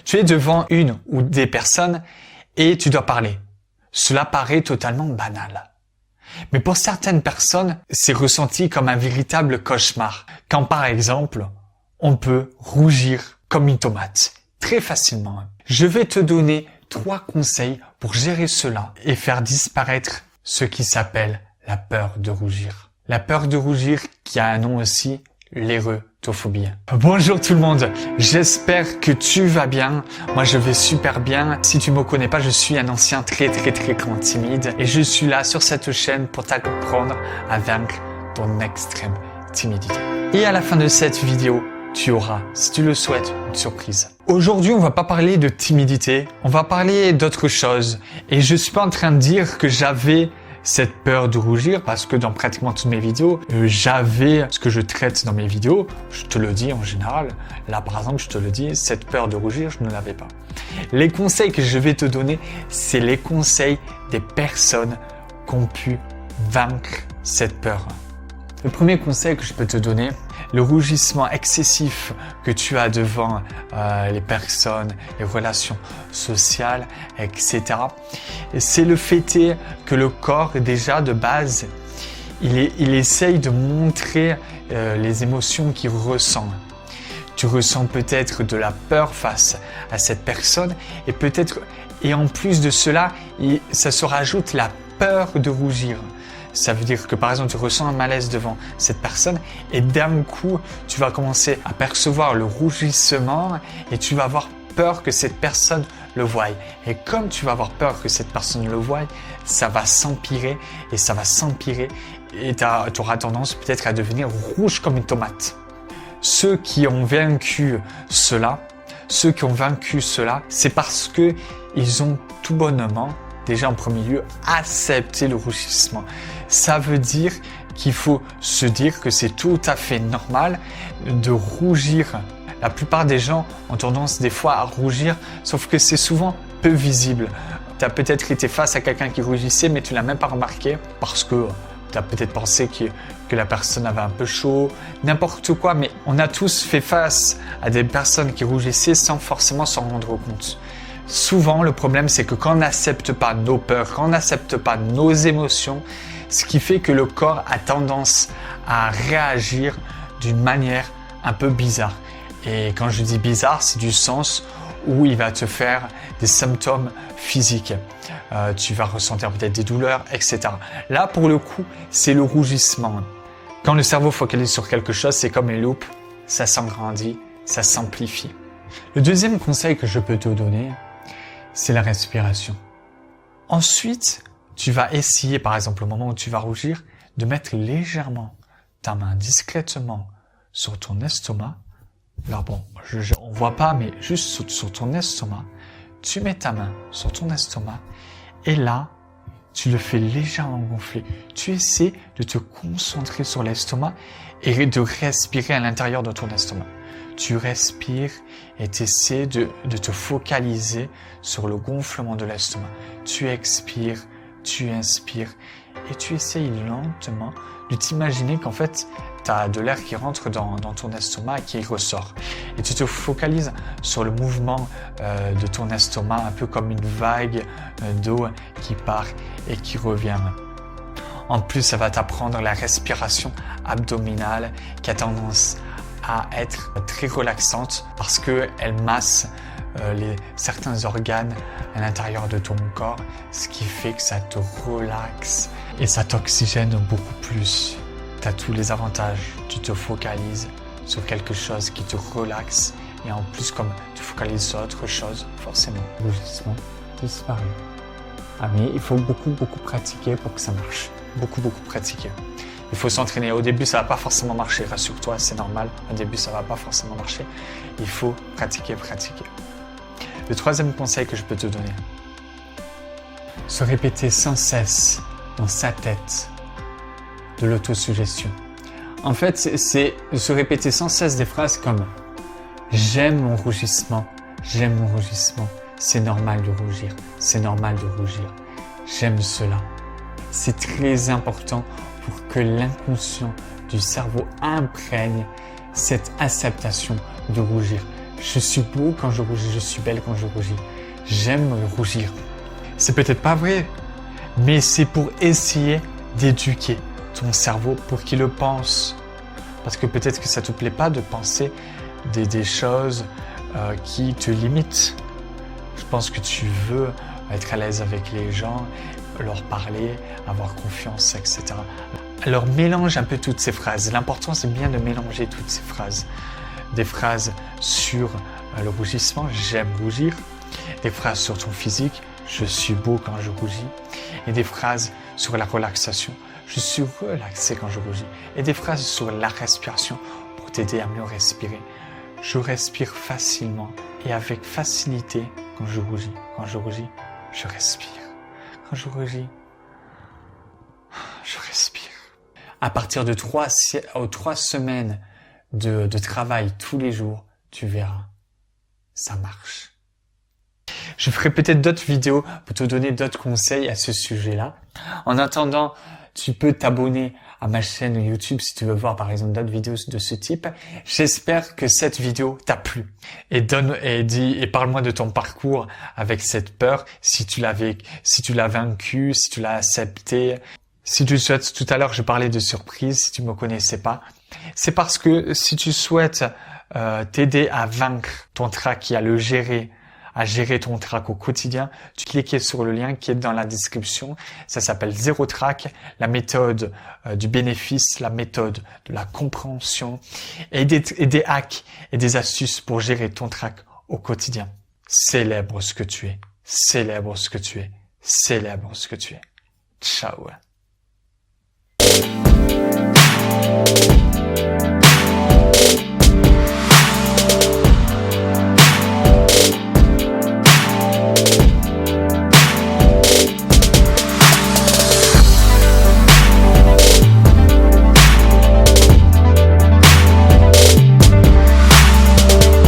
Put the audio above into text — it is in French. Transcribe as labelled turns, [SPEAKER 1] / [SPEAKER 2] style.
[SPEAKER 1] Tu es devant une ou des personnes et tu dois parler. Cela paraît totalement banal. Mais pour certaines personnes, c'est ressenti comme un véritable cauchemar. Quand par exemple, on peut rougir comme une tomate. Très facilement. Je vais te donner 3 conseils pour gérer cela et faire disparaître ce qui s'appelle la peur de rougir. La peur de rougir qui a un nom aussi, l'éreuthophobie. Bonjour tout le monde, j'espère que tu vas bien. Moi je vais super bien. Si tu me connais pas, je suis un ancien très grand timide et je suis là sur cette chaîne pour t'apprendre à vaincre ton extrême timidité. Et à la fin de cette vidéo, tu auras, si tu le souhaites, une surprise. Aujourd'hui, on va pas parler de timidité, on va parler d'autre chose. Et je suis pas en train de dire que j'avais cette peur de rougir parce que dans pratiquement toutes mes vidéos, j'avais ce que je traite dans mes vidéos. Je te le dis en général. Là, par exemple, je te le dis, cette peur de rougir, je ne l'avais pas. Les conseils que je vais te donner, c'est les conseils des personnes qui ont pu vaincre cette peur. Le premier conseil que je peux te donner, le rougissement excessif que tu as devant les personnes, les relations sociales, etc. C'est le fait que le corps, déjà de base, il essaye de montrer les émotions qu'il ressent. Tu ressens peut-être de la peur face à cette personne et en plus de cela, ça se rajoute la peur de rougir. Ça veut dire que par exemple, tu ressens un malaise devant cette personne et d'un coup, tu vas commencer à percevoir le rougissement et tu vas avoir peur que cette personne le voie. Et comme tu vas avoir peur que cette personne le voie, ça va s'empirer et ça va s'empirer et tu auras tendance peut-être à devenir rouge comme une tomate. Ceux qui ont vaincu cela, c'est parce que ils ont tout bonnement déjà en premier lieu, accepter le rougissement. Ça veut dire qu'il faut se dire que c'est tout à fait normal de rougir. La plupart des gens ont tendance des fois à rougir, sauf que c'est souvent peu visible. Tu as peut-être été face à quelqu'un qui rougissait, mais tu l'as même pas remarqué parce que tu as peut-être pensé que la personne avait un peu chaud, n'importe quoi, mais on a tous fait face à des personnes qui rougissaient sans forcément s'en rendre compte. Souvent, le problème, c'est que quand on n'accepte pas nos peurs, quand on n'accepte pas nos émotions, ce qui fait que le corps a tendance à réagir d'une manière un peu bizarre. Et quand je dis bizarre, c'est du sens où il va te faire des symptômes physiques. Tu vas ressentir peut-être des douleurs, etc. Là, pour le coup, c'est le rougissement. Quand le cerveau focalise sur quelque chose, c'est comme une loupe, ça s'agrandit, ça s'amplifie. Le deuxième conseil que je peux te donner, c'est la respiration. Ensuite, tu vas essayer, par exemple, au moment où tu vas rougir, de mettre légèrement ta main discrètement sur ton estomac. Alors bon, on voit pas, mais juste sur ton estomac. Tu mets ta main sur ton estomac et là, tu le fais légèrement gonfler. Tu essaies de te concentrer sur l'estomac et de respirer à l'intérieur de ton estomac. Tu respires et tu essaies de te focaliser sur le gonflement de l'estomac. Tu expires, tu inspires et tu essayes lentement de t'imaginer qu'en fait, tu as de l'air qui rentre dans ton estomac et qui ressort. Et tu te focalises sur le mouvement de ton estomac, un peu comme une vague d'eau qui part et qui revient. En plus, ça va t'apprendre la respiration abdominale qui a tendance à être très relaxante parce qu'elle masse certains organes à l'intérieur de ton corps, ce qui fait que ça te relaxe et ça t'oxygène beaucoup plus. Tu as tous les avantages, tu te focalises sur quelque chose qui te relaxe et en plus comme tu focalises sur autre chose, forcément, le rougissement disparaît. Ah mais il faut beaucoup pratiquer pour que ça marche, beaucoup pratiquer. Il faut s'entraîner. Au début, ça va pas forcément marcher. Rassure-toi, c'est normal. Au début, ça va pas forcément marcher. Il faut pratiquer. Le troisième conseil que je peux te donner, se répéter sans cesse dans sa tête de l'autosuggestion. En fait, c'est se répéter sans cesse des phrases comme « J'aime mon rougissement, c'est normal de rougir, j'aime cela ». C'est très important pour que l'inconscient du cerveau imprègne cette acceptation de rougir. Je suis beau quand je rougis, je suis belle quand je rougis. J'aime rougir. C'est peut-être pas vrai, mais c'est pour essayer d'éduquer ton cerveau pour qu'il le pense. Parce que peut-être que ça te plaît pas de penser des choses qui te limitent. Je pense que tu veux être à l'aise avec les gens, leur parler, avoir confiance, etc. Alors mélange un peu toutes ces phrases. L'important c'est bien de mélanger toutes ces phrases. Des phrases sur le rougissement, j'aime rougir. Des phrases sur ton physique, je suis beau quand je rougis. Et des phrases sur la relaxation, je suis relaxé quand je rougis. Et des phrases sur la respiration pour t'aider à mieux respirer. Je respire facilement et avec facilité quand je rougis. Quand je rougis, je respire. Quand je rougis, je respire. À partir de 3 semaines de travail tous les jours, tu verras, ça marche. Je ferai peut-être d'autres vidéos pour te donner d'autres conseils à ce sujet-là. En attendant, tu peux t'abonner à ma chaîne YouTube si tu veux voir par exemple d'autres vidéos de ce type. J'espère que cette vidéo t'a plu et parle-moi de ton parcours avec cette peur, si tu l'as vaincu, si tu l'as accepté. Si tu souhaites, tout à l'heure je parlais de surprise, si tu me connaissais pas, c'est parce que si tu souhaites t'aider à vaincre ton trac et à gérer ton trac au quotidien, tu cliques sur le lien qui est dans la description. Ça s'appelle Zéro Trac, la méthode du bénéfice, la méthode de la compréhension et des hacks et des astuces pour gérer ton trac au quotidien. Célèbre ce que tu es. Célèbre ce que tu es. Célèbre ce que tu es. Ciao.